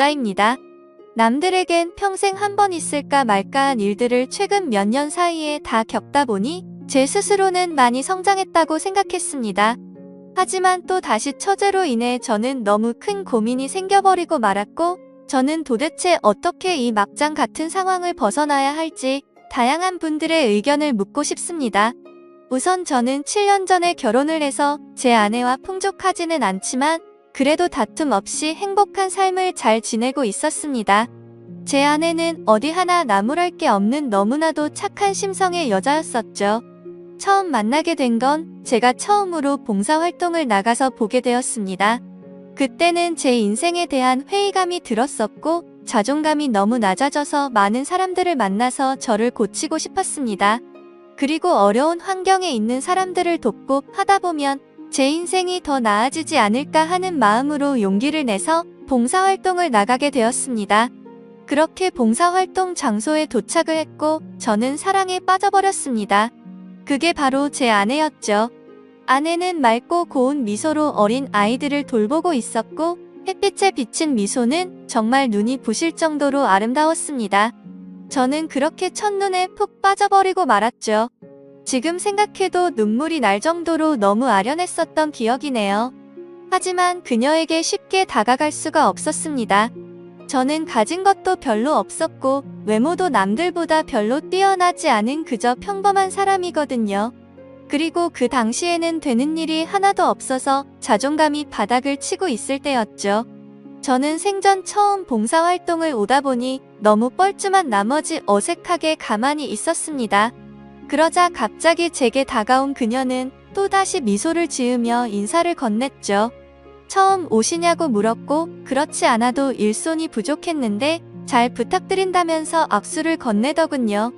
없다입니다. 남들에겐 평생 한 번 있을까 말까한 일들을 최근 몇 년 사이에 다 겪다 보니 제 스스로는 많이 성장했다고 생각했습니다. 하지만 또 다시 처제로 인해 저는 너무 큰 고민이 생겨버리고 말았고, 저는 도대체 어떻게 이 막장 같은 상황을 벗어나야 할지 다양한 분들의 의견을 묻고 싶습니다. 우선 저는 7년 전에 결혼을 해서 제 아내와 풍족하지는 않지만 그래도 다툼 없이 행복한 삶을 잘 지내고 있었습니다. 제 아내는 어디 하나 나무랄 게 없는 너무나도 착한 심성의 여자였었죠. 처음 만나게 된 건 제가 처음으로 봉사활동을 나가서 보게 되었습니다. 그때는 제 인생에 대한 회의감이 들었었고 자존감이 너무 낮아져서 많은 사람들을 만나서 저를 고치고 싶었습니다. 그리고 어려운 환경에 있는 사람들을 돕고 하다 보면 제 인생이 더 나아지지 않을까 하는 마음으로 용기를 내서 봉사활동을 나가게 되었습니다. 그렇게 봉사활동 장소에 도착을 했고 저는 사랑에 빠져버렸습니다. 그게 바로 제 아내였죠. 아내는 맑고 고운 미소로 어린 아이들을 돌보고 있었고 햇빛에 비친 미소는 정말 눈이 부실 정도로 아름다웠습니다. 저는 그렇게 첫눈에 푹 빠져버리고 말았죠. 지금 생각해도 눈물이 날 정도로 너무 아련했었던 기억이네요. 하지만 그녀에게 쉽게 다가갈 수가 없었습니다. 저는 가진 것도 별로 없었고 외모도 남들보다 별로 뛰어나지 않은 그저 평범한 사람이거든요. 그리고 그 당시에는 되는 일이 하나도 없어서 자존감이 바닥을 치고 있을 때였죠. 저는 생전 처음 봉사활동을 오다 보니 너무 뻘쭘한 나머지 어색하게 가만히 있었습니다. 그러자 갑자기 제게 다가온 그녀는 또다시 미소를 지으며 인사를 건넸죠. 처음 오시냐고 물었고 그렇지 않아도 일손이 부족했는데 잘 부탁드린다면서 악수를 건네더군요.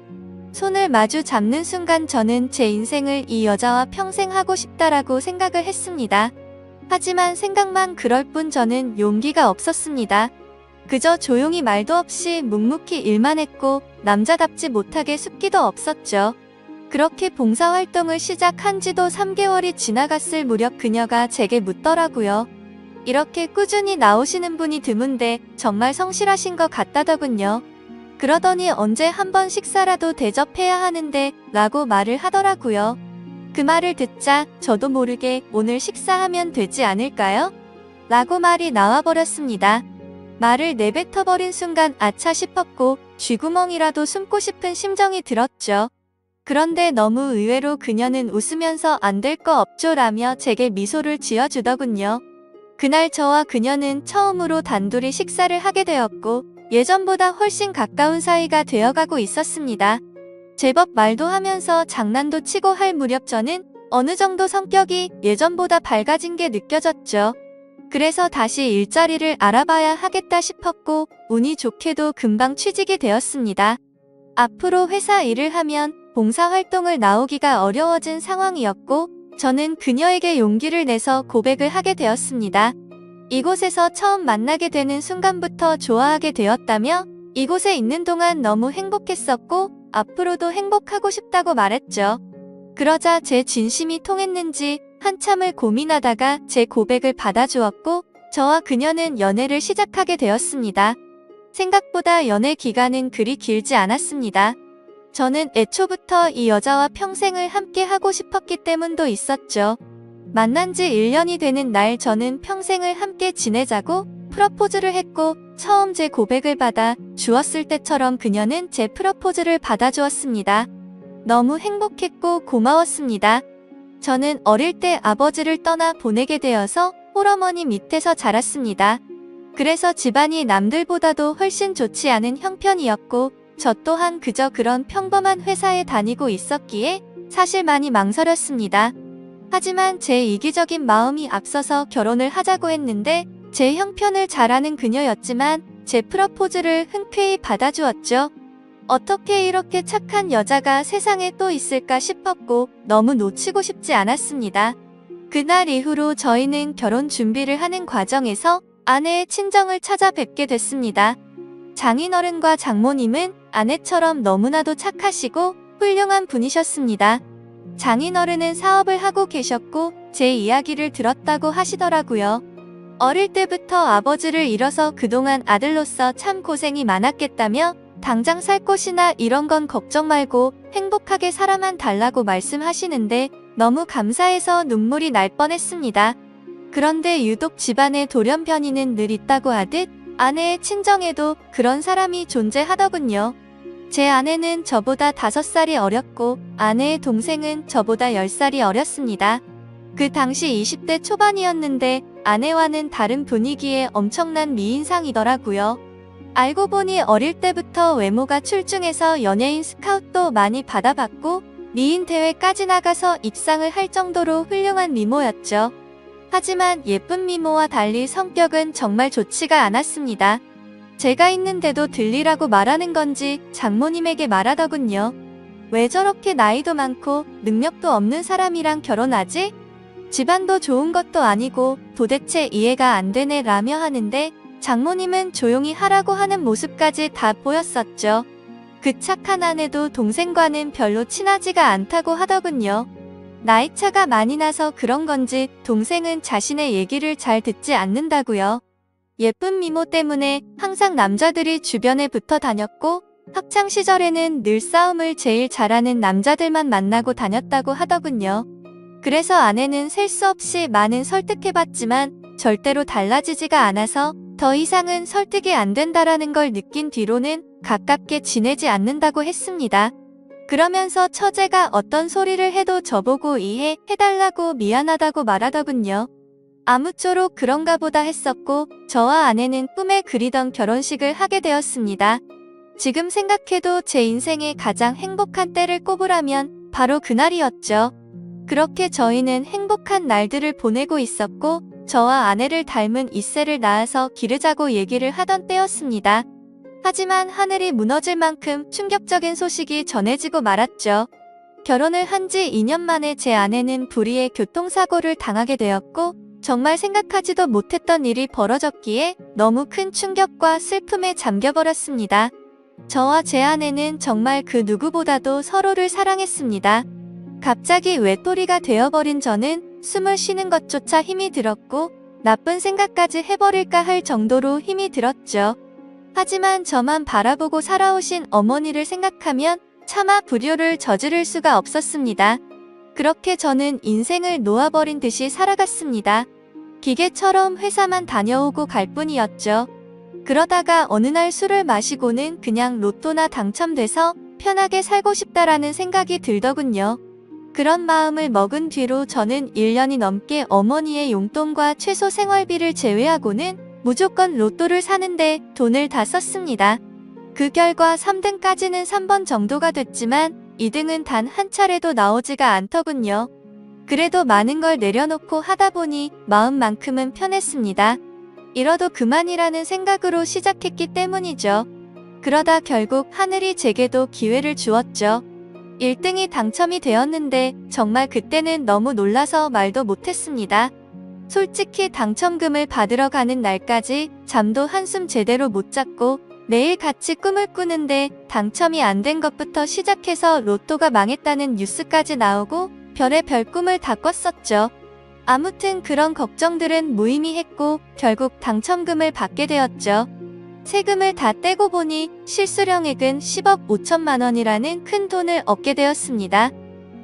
손을 마주 잡는 순간 저는 제 인생을 이 여자와 평생 하고 싶다라고 생각을 했습니다. 하지만 생각만 그럴 뿐 저는 용기가 없었습니다. 그저 조용히 말도 없이 묵묵히 일만 했고 남자답지 못하게 숫기도 없었죠. 그렇게 봉사활동을 시작한 지도 3개월이 지나갔을 무렵 그녀가 제게 묻더라고요. 이렇게 꾸준히 나오시는 분이 드문데 정말 성실하신 것 같다더군요. 그러더니 언제 한번 식사라도 대접해야 하는데 라고 말을 하더라고요. 그 말을 듣자 저도 모르게 오늘 식사하면 되지 않을까요? 라고 말이 나와버렸습니다. 말을 내뱉어버린 순간 아차 싶었고 쥐구멍이라도 숨고 싶은 심정이 들었죠. 그런데 너무 의외로 그녀는 웃으면서 안 될 거 없죠라며 제게 미소를 지어주더군요. 그날 저와 그녀는 처음으로 단둘이 식사를 하게 되었고 예전보다 훨씬 가까운 사이가 되어가고 있었습니다. 제법 말도 하면서 장난도 치고 할 무렵 저는 어느 정도 성격이 예전보다 밝아진 게 느껴졌죠. 그래서 다시 일자리를 알아봐야 하겠다 싶었고 운이 좋게도 금방 취직이 되었습니다. 앞으로 회사 일을 하면 봉사활동을 나오기가 어려워진 상황이었고 저는 그녀에게 용기를 내서 고백을 하게 되었습니다. 이곳에서 처음 만나게 되는 순간부터 좋아하게 되었다며 이곳에 있는 동안 너무 행복했었고 앞으로도 행복하고 싶다고 말했죠. 그러자 제 진심이 통했는지 한참을 고민하다가 제 고백을 받아주었고 저와 그녀는 연애를 시작하게 되었습니다. 생각보다 연애 기간은 그리 길지 않았습니다. 저는 애초부터 이 여자와 평생을 함께 하고 싶었기 때문도 있었죠. 만난 지 1년이 되는 날 저는 평생을 함께 지내자고 프러포즈를 했고 처음 제 고백을 받아 주었을 때처럼 그녀는 제 프러포즈를 받아주었습니다. 너무 행복했고 고마웠습니다. 저는 어릴 때 아버지를 떠나 보내게 되어서 홀어머니 밑에서 자랐습니다. 그래서 집안이 남들보다도 훨씬 좋지 않은 형편이었고 저 또한 그저 그런 평범한 회사에 다니고 있었기에 사실 많이 망설였습니다. 하지만 제 이기적인 마음이 앞서서 결혼을 하자고 했는데 제 형편을 잘 아는 그녀였지만 제 프러포즈를 흔쾌히 받아주었죠. 어떻게 이렇게 착한 여자가 세상에 또 있을까 싶었고 너무 놓치고 싶지 않았습니다. 그날 이후로 저희는 결혼 준비를 하는 과정에서 아내의 친정을 찾아뵙게 됐습니다. 장인어른과 장모님은 아내처럼 너무나도 착하시고 훌륭한 분이셨습니다. 장인어른은 사업을 하고 계셨고 제 이야기를 들었다고 하시더라고요. 어릴 때부터 아버지를 잃어서 그동안 아들로서 참 고생이 많았겠다며 당장 살 곳이나 이런 건 걱정 말고 행복하게 살아만 달라고 말씀하시는데 너무 감사해서 눈물이 날 뻔했습니다. 그런데 유독 집안에 돌연변이는 늘 있다고 하듯 아내의 친정에도 그런 사람이 존재하더군요. 제 아내는 저보다 5살이 어렸고 아내의 동생은 저보다 10살이 어렸습니다. 그 당시 20대 초반이었는데 아내와는 다른 분위기의 엄청난 미인상이더라고요. 알고 보니 어릴 때부터 외모가 출중해서 연예인 스카웃도 많이 받아봤고 미인 대회까지 나가서 입상을 할 정도로 훌륭한 미모였죠. 하지만 예쁜 미모와 달리 성격은 정말 좋지가 않았습니다. 제가 있는데도 들리라고 말하는 건지 장모님에게 말하더군요. 왜 저렇게 나이도 많고 능력도 없는 사람이랑 결혼하지? 집안도 좋은 것도 아니고 도대체 이해가 안 되네 라며 하는데 장모님은 조용히 하라고 하는 모습까지 다 보였었죠. 그 착한 아내도 동생과는 별로 친하지가 않다고 하더군요. 나이차가 많이 나서 그런 건지 동생은 자신의 얘기를 잘 듣지 않는다고요. 예쁜 미모 때문에 항상 남자들이 주변에 붙어 다녔고 학창 시절에는 늘 싸움을 제일 잘하는 남자들만 만나고 다녔다고 하더군요. 그래서 아내는 셀 수 없이 많은 설득해봤지만 절대로 달라지지가 않아서 더 이상은 설득이 안 된다라는 걸 느낀 뒤로는 가깝게 지내지 않는다고 했습니다. 그러면서 처제가 어떤 소리를 해도 저보고 이해해달라고 미안하다고 말하더군요. 아무쪼록 그런가 보다 했었고 저와 아내는 꿈에 그리던 결혼식을 하게 되었습니다. 지금 생각해도 제 인생의 가장 행복한 때를 꼽으라면 바로 그날이었죠. 그렇게 저희는 행복한 날들을 보내고 있었고 저와 아내를 닮은 이세를 낳아서 기르자고 얘기를 하던 때였습니다. 하지만 하늘이 무너질 만큼 충격적인 소식이 전해지고 말았죠. 결혼을 한 지 2년 만에 제 아내는 불의의 교통사고를 당하게 되었고 정말 생각하지도 못했던 일이 벌어졌기에 너무 큰 충격과 슬픔에 잠겨버렸습니다. 저와 제 아내는 정말 그 누구보다도 서로를 사랑했습니다. 갑자기 외톨이가 되어버린 저는 숨을 쉬는 것조차 힘이 들었고 나쁜 생각까지 해버릴까 할 정도로 힘이 들었죠. 하지만 저만 바라보고 살아오신 어머니를 생각하면 차마 불효를 저지를 수가 없었습니다. 그렇게 저는 인생을 놓아버린 듯이 살아갔습니다. 기계처럼 회사만 다녀오고 갈 뿐이었죠. 그러다가 어느 날 술을 마시고는 그냥 로또나 당첨돼서 편하게 살고 싶다라는 생각이 들더군요. 그런 마음을 먹은 뒤로 저는 1년이 넘게 어머니의 용돈과 최소 생활비를 제외하고는 무조건 로또를 사는데 돈을 다 썼습니다. 그 결과 3등까지는 3번 정도가 됐지만 2등은 단 한 차례도 나오지가 않더군요. 그래도 많은 걸 내려놓고 하다 보니 마음만큼은 편했습니다. 이러도 그만이라는 생각으로 시작했기 때문이죠. 그러다 결국 하늘이 제게도 기회를 주었죠. 1등이 당첨이 되었는데 정말 그때는 너무 놀라서 말도 못했습니다. 솔직히 당첨금을 받으러 가는 날까지 잠도 한숨 제대로 못 잤고 매일 같이 꿈을 꾸는데 당첨이 안 된 것부터 시작해서 로또가 망했다는 뉴스까지 나오고 별의별 꿈을 다 꿨었죠. 아무튼 그런 걱정들은 무의미했고 결국 당첨금을 받게 되었죠. 세금을 다 떼고 보니 실수령액은 10억 5천만 원이라는 큰 돈을 얻게 되었습니다.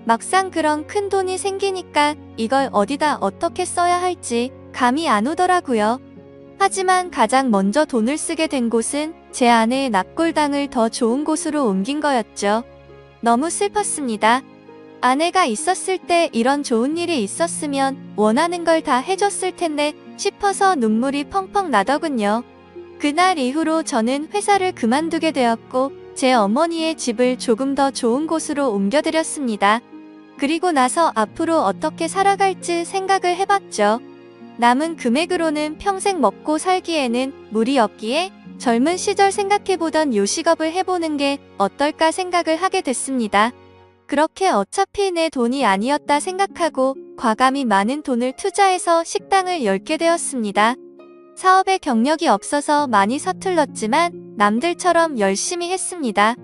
막상 그런 큰 돈이 생기니까 이걸 어디다 어떻게 써야 할지 감이 안 오더라고요. 하지만 가장 먼저 돈을 쓰게 된 곳은 제 아내의 납골당을 더 좋은 곳으로 옮긴 거였죠. 너무 슬펐습니다. 아내가 있었을 때 이런 좋은 일이 있었으면 원하는 걸 다 해줬을 텐데 싶어서 눈물이 펑펑 나더군요. 그날 이후로 저는 회사를 그만두게 되었고 제 어머니의 집을 조금 더 좋은 곳으로 옮겨드렸습니다. 그리고 나서 앞으로 어떻게 살아갈지 생각을 해봤죠. 남은 금액으로는 평생 먹고 살기에는 무리 없기에 젊은 시절 생각해보던 요식업을 해보는 게 어떨까 생각을 하게 됐습니다. 그렇게 어차피 내 돈이 아니었다 생각하고 과감히 많은 돈을 투자해서 식당을 열게 되었습니다. 사업에 경력이 없어서 많이 서툴렀지만 남들처럼 열심히 했습니다.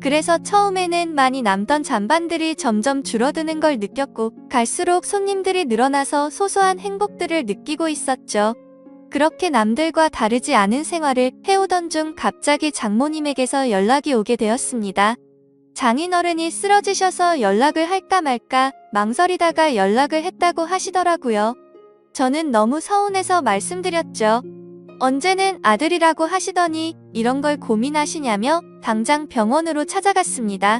그래서 처음에는 많이 남던 잔반들이 점점 줄어드는 걸 느꼈고 갈수록 손님들이 늘어나서 소소한 행복들을 느끼고 있었죠. 그렇게 남들과 다르지 않은 생활을 해오던 중 갑자기 장모님에게서 연락이 오게 되었습니다. 장인어른이 쓰러지셔서 연락을 할까 말까 망설이다가 연락을 했다고 하시더라고요. 저는 너무 서운해서 말씀드렸죠. 언제는 아들이라고 하시더니 이런 걸 고민하시냐며 당장 병원으로 찾아갔습니다.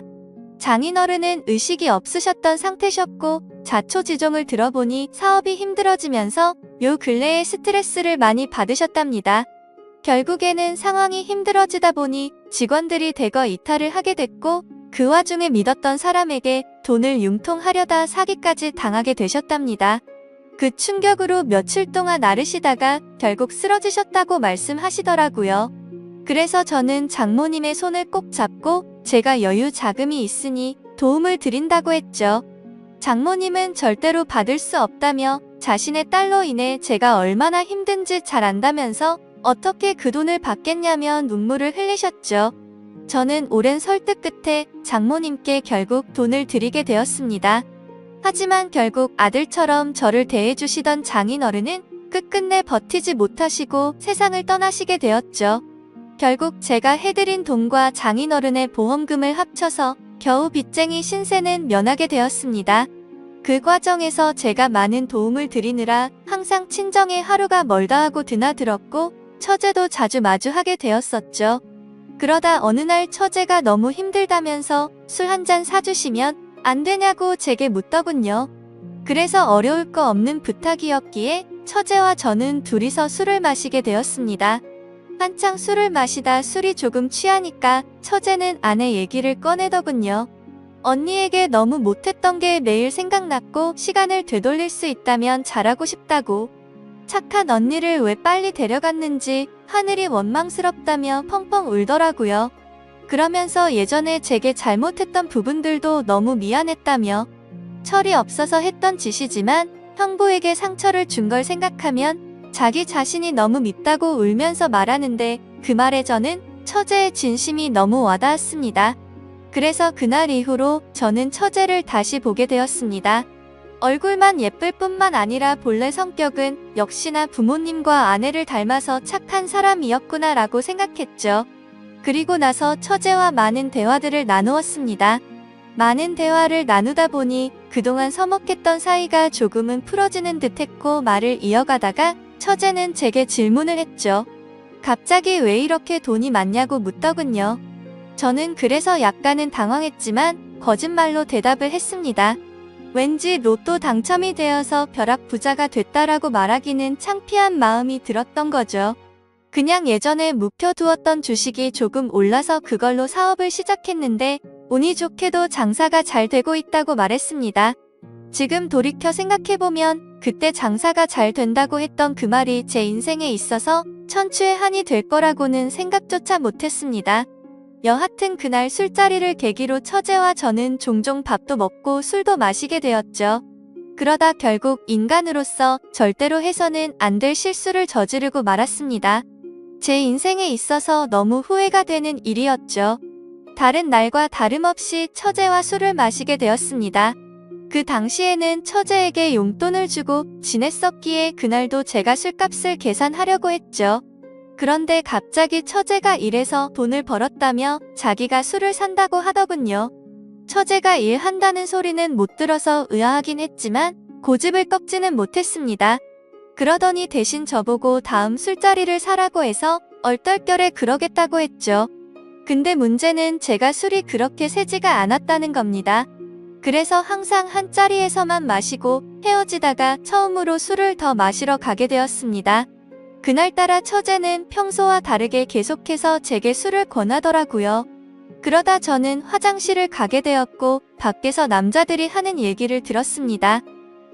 장인어른은 의식이 없으셨던 상태셨고 자초지종을 들어보니 사업이 힘들어지면서 요 근래에 스트레스를 많이 받으셨답니다. 결국에는 상황이 힘들어지다 보니 직원들이 대거 이탈을 하게 됐고 그 와중에 믿었던 사람에게 돈을 융통하려다 사기까지 당하게 되셨답니다. 그 충격으로 며칠 동안 앓으시다가 결국 쓰러지셨다고 말씀하시더라고요. 그래서 저는 장모님의 손을 꼭 잡고 제가 여유 자금이 있으니 도움을 드린다고 했죠. 장모님은 절대로 받을 수 없다며 자신의 딸로 인해 제가 얼마나 힘든지 잘 안다면서 어떻게 그 돈을 받겠냐며 눈물을 흘리셨죠. 저는 오랜 설득 끝에 장모님께 결국 돈을 드리게 되었습니다. 하지만 결국 아들처럼 저를 대해주시던 장인어른은 끝끝내 버티지 못하시고 세상을 떠나시게 되었죠. 결국 제가 해드린 돈과 장인어른의 보험금을 합쳐서 겨우 빚쟁이 신세는 면하게 되었습니다. 그 과정에서 제가 많은 도움을 드리느라 항상 친정에 하루가 멀다 하고 드나들었고 처제도 자주 마주하게 되었었죠. 그러다 어느 날 처제가 너무 힘들다면서 술 한 잔 사주시면 안 되냐고 제게 묻더군요. 그래서 어려울 거 없는 부탁이었기에 처제와 저는 둘이서 술을 마시게 되었습니다. 한창 술을 마시다 술이 조금 취하니까 처제는 아내 얘기를 꺼내더군요. 언니에게 너무 못했던 게 매일 생각났고 시간을 되돌릴 수 있다면 잘하고 싶다고. 착한 언니를 왜 빨리 데려갔는지 하늘이 원망스럽다며 펑펑 울더라고요. 그러면서 예전에 제게 잘못했던 부분들도 너무 미안했다며 철이 없어서 했던 짓이지만 형부에게 상처를 준 걸 생각하면 자기 자신이 너무 밉다고 울면서 말하는데 그 말에 저는 처제의 진심이 너무 와닿았습니다. 그래서 그날 이후로 저는 처제를 다시 보게 되었습니다. 얼굴만 예쁠 뿐만 아니라 본래 성격은 역시나 부모님과 아내를 닮아서 착한 사람이었구나 라고 생각했죠. 그리고 나서 처제와 많은 대화들을 나누었습니다. 많은 대화를 나누다 보니 그동안 서먹했던 사이가 조금은 풀어지는 듯했고 말을 이어가다가 처제는 제게 질문을 했죠. 갑자기 왜 이렇게 돈이 많냐고 묻더군요. 저는 그래서 약간은 당황했지만 거짓말로 대답을 했습니다. 왠지 로또 당첨이 되어서 벼락부자가 됐다라고 말하기는 창피한 마음이 들었던 거죠. 그냥 예전에 묵혀두었던 주식이 조금 올라서 그걸로 사업을 시작했는데 운이 좋게도 장사가 잘 되고 있다고 말했습니다. 지금 돌이켜 생각해보면 그때 장사가 잘 된다고 했던 그 말이 제 인생에 있어서 천추의 한이 될 거라고는 생각조차 못했습니다. 여하튼 그날 술자리를 계기로 처제와 저는 종종 밥도 먹고 술도 마시게 되었죠. 그러다 결국 인간으로서 절대로 해서는 안 될 실수를 저지르고 말았습니다. 제 인생에 있어서 너무 후회가 되는 일이었죠. 다른 날과 다름없이 처제와 술을 마시게 되었습니다. 그 당시에는 처제에게 용돈을 주고 지냈었기에 그날도 제가 술값을 계산하려고 했죠. 그런데 갑자기 처제가 일해서 돈을 벌었다며 자기가 술을 산다고 하더군요. 처제가 일한다는 소리는 못 들어서 의아하긴 했지만 고집을 꺾지는 못했습니다. 그러더니 대신 저보고 다음 술자리를 사라고 해서 얼떨결에 그러겠다고 했죠. 근데 문제는 제가 술이 그렇게 세지가 않았다는 겁니다. 그래서 항상 한 자리에서만 마시고 헤어지다가 처음으로 술을 더 마시러 가게 되었습니다. 그날따라 처제는 평소와 다르게 계속해서 제게 술을 권하더라고요. 그러다 저는 화장실을 가게 되었고 밖에서 남자들이 하는 얘기를 들었습니다.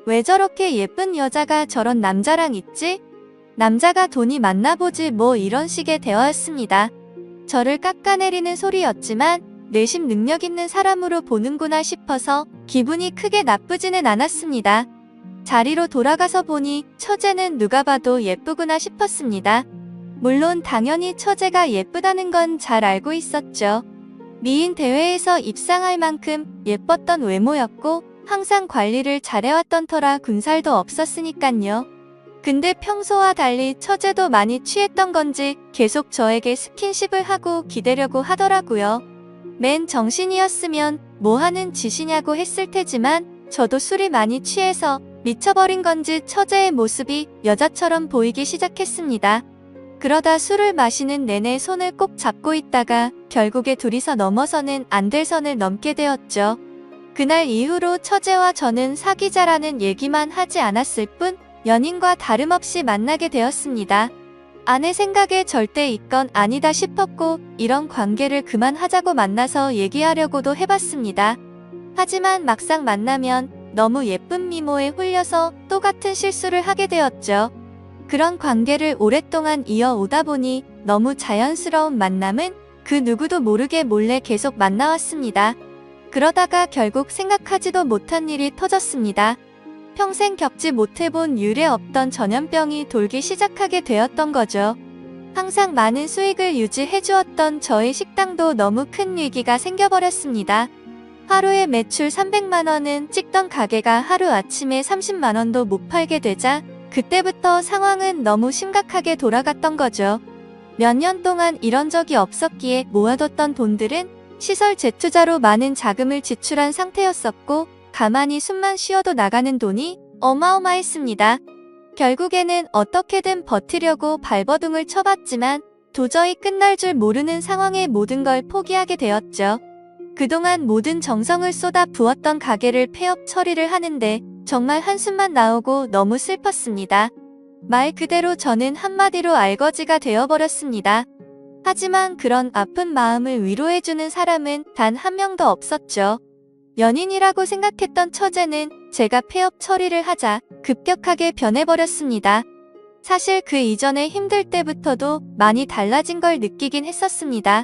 왜 저렇게 예쁜 여자가 저런 남자랑 있지? 남자가 돈이 많나 보지 뭐 이런 식의 대화였습니다. 저를 깎아내리는 소리였지만 내심 능력 있는 사람으로 보는구나 싶어서 기분이 크게 나쁘지는 않았습니다. 자리로 돌아가서 보니 처제는 누가 봐도 예쁘구나 싶었습니다. 물론 당연히 처제가 예쁘다는 건 잘 알고 있었죠. 미인 대회에서 입상할 만큼 예뻤던 외모였고 항상 관리를 잘해왔던 터라 군살도 없었으니깐요. 근데 평소와 달리 처제도 많이 취했던 건지 계속 저에게 스킨십을 하고 기대려고 하더라고요. 맨 정신이었으면 뭐 하는 짓이냐고 했을 테지만 저도 술이 많이 취해서 미쳐버린 건지 처제의 모습이 여자처럼 보이기 시작했습니다. 그러다 술을 마시는 내내 손을 꼭 잡고 있다가 결국에 둘이서 넘어서는 안 될 선을 넘게 되었죠. 그날 이후로 처제와 저는 사귀자라는 얘기만 하지 않았을 뿐 연인과 다름없이 만나게 되었습니다. 아내 생각에 절대 이건 아니다 싶었고 이런 관계를 그만하자고 만나서 얘기하려고도 해봤습니다. 하지만 막상 만나면 너무 예쁜 미모에 홀려서 또 같은 실수를 하게 되었죠. 그런 관계를 오랫동안 이어오다 보니 너무 자연스러운 만남은 그 누구도 모르게 몰래 계속 만나왔습니다. 그러다가 결국 생각하지도 못한 일이 터졌습니다. 평생 겪지 못해본 유례 없던 전염병이 돌기 시작하게 되었던 거죠. 항상 많은 수익을 유지해주었던 저의 식당도 너무 큰 위기가 생겨버렸습니다. 하루에 매출 300만 원은 찍던 가게가 하루아침에 30만 원도 못 팔게 되자 그때부터 상황은 너무 심각하게 돌아갔던 거죠. 몇 년 동안 이런 적이 없었기에 모아뒀던 돈들은 시설 재투자로 많은 자금을 지출한 상태였었고 가만히 숨만 쉬어도 나가는 돈이 어마어마했습니다. 결국에는 어떻게든 버티려고 발버둥을 쳐봤지만 도저히 끝날 줄 모르는 상황에 모든 걸 포기하게 되었죠. 그동안 모든 정성을 쏟아 부었던 가게를 폐업 처리를 하는데 정말 한숨만 나오고 너무 슬펐습니다. 말 그대로 저는 한마디로 알거지가 되어버렸습니다. 하지만 그런 아픈 마음을 위로해주는 사람은 단 한 명도 없었죠. 연인이라고 생각했던 처제는 제가 폐업 처리를 하자 급격하게 변해버렸습니다. 사실 그 이전에 힘들 때부터도 많이 달라진 걸 느끼긴 했었습니다.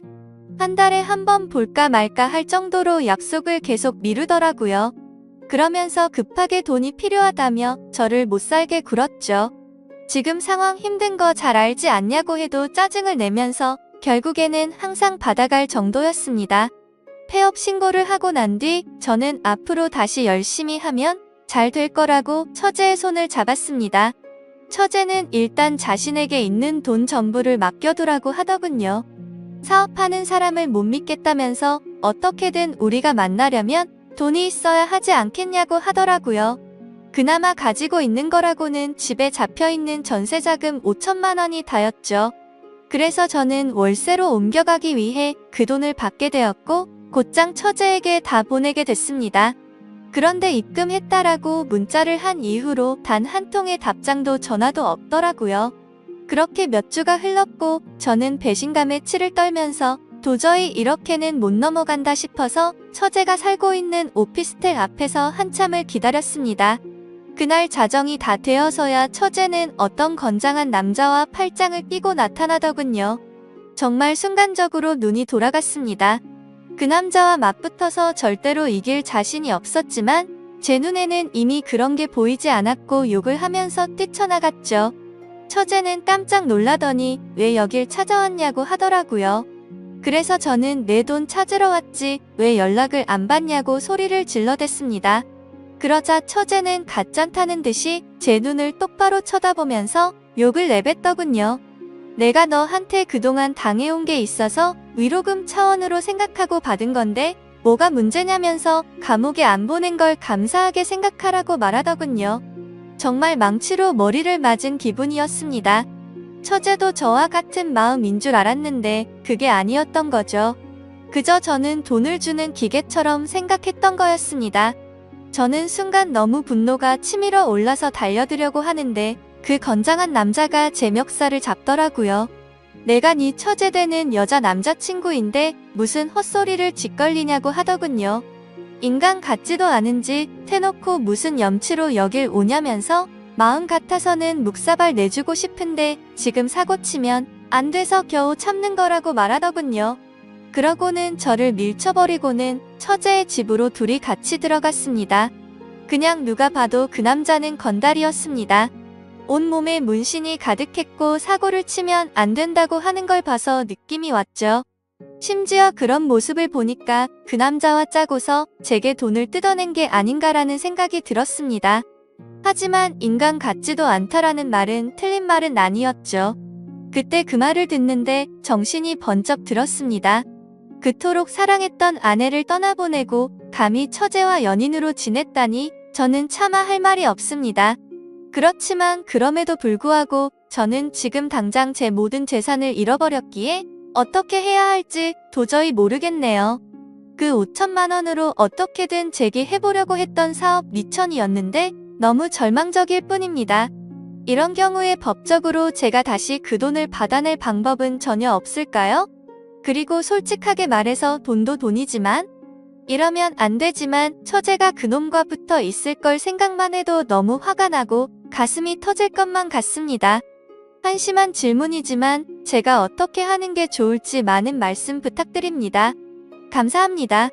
한 달에 한 번 볼까 말까 할 정도로 약속을 계속 미루더라고요. 그러면서 급하게 돈이 필요하다며 저를 못살게 굴었죠. 지금 상황 힘든 거 잘 알지 않냐고 해도 짜증을 내면서 결국에는 항상 받아갈 정도였습니다. 폐업 신고를 하고 난 뒤 저는 앞으로 다시 열심히 하면 잘 될 거라고 처제의 손을 잡았습니다. 처제는 일단 자신에게 있는 돈 전부를 맡겨두라고 하더군요. 사업하는 사람을 못 믿겠다면서 어떻게든 우리가 만나려면 돈이 있어야 하지 않겠냐고 하더라고요. 그나마 가지고 있는 거라고는 집에 잡혀있는 전세자금 5천만 원이 다였죠. 그래서 저는 월세로 옮겨가기 위해 그 돈을 받게 되었고 곧장 처제에게 다 보내게 됐습니다. 그런데 입금했다라고 문자를 한 이후로 단 한 통의 답장도 전화도 없더라고요. 그렇게 몇 주가 흘렀고 저는 배신감에 치를 떨면서 도저히 이렇게는 못 넘어간다 싶어서 처제가 살고 있는 오피스텔 앞에서 한참을 기다렸습니다. 그날 자정이 다 되어서야 처제는 어떤 건장한 남자와 팔짱을 끼고 나타나더군요. 정말 순간적으로 눈이 돌아갔습니다. 그 남자와 맞붙어서 절대로 이길 자신이 없었지만 제 눈에는 이미 그런 게 보이지 않았고 욕을 하면서 뛰쳐나갔죠. 처제는 깜짝 놀라더니 왜 여길 찾아왔냐고 하더라고요. 그래서 저는 내 돈 찾으러 왔지 왜 연락을 안 받냐고 소리를 질러댔습니다. 그러자 처제는 갓짠타는 듯이 제 눈을 똑바로 쳐다보면서 욕을 내뱉더군요. 내가 너한테 그동안 당해온 게 있어서 위로금 차원으로 생각하고 받은 건데 뭐가 문제냐면서 감옥에 안 보낸 걸 감사하게 생각하라고 말하더군요. 정말 망치로 머리를 맞은 기분이었습니다. 처제도 저와 같은 마음인 줄 알았는데 그게 아니었던 거죠. 그저 저는 돈을 주는 기계처럼 생각했던 거였습니다. 저는 순간 너무 분노가 치밀어 올라서 달려들려고 하는데 그 건장한 남자가 제 멱살을 잡더라고요. 내가 네 처제 되는 여자 남자친구인데 무슨 헛소리를 짓걸리냐고 하더군요. 인간 같지도 않은지 대놓고 무슨 염치로 여길 오냐면서 마음 같아서는 묵사발 내주고 싶은데 지금 사고치면 안 돼서 겨우 참는 거라고 말하더군요. 그러고는 저를 밀쳐버리고는 처제의 집으로 둘이 같이 들어갔습니다. 그냥 누가 봐도 그 남자는 건달이었습니다. 온몸에 문신이 가득했고 사고를 치면 안 된다고 하는 걸 봐서 느낌이 왔죠. 심지어 그런 모습을 보니까 그 남자와 짜고서 제게 돈을 뜯어낸 게 아닌가라는 생각이 들었습니다. 하지만 인간 같지도 않다라는 말은 틀린 말은 아니었죠. 그때 그 말을 듣는데 정신이 번쩍 들었습니다. 그토록 사랑했던 아내를 떠나보내고 감히 처제와 연인으로 지냈다니 저는 차마 할 말이 없습니다. 그렇지만 그럼에도 불구하고 저는 지금 당장 제 모든 재산을 잃어버렸기에 어떻게 해야 할지 도저히 모르겠네요. 그 5천만 원으로 어떻게든 재기해보려고 했던 사업 미천이었는데 너무 절망적일 뿐입니다. 이런 경우에 법적으로 제가 다시 그 돈을 받아낼 방법은 전혀 없을까요? 그리고 솔직하게 말해서 돈도 돈이지만 이러면 안 되지만 처제가 그놈과 붙어 있을 걸 생각만 해도 너무 화가 나고 가슴이 터질 것만 같습니다. 한심한 질문이지만 제가 어떻게 하는 게 좋을지 많은 말씀 부탁드립니다. 감사합니다.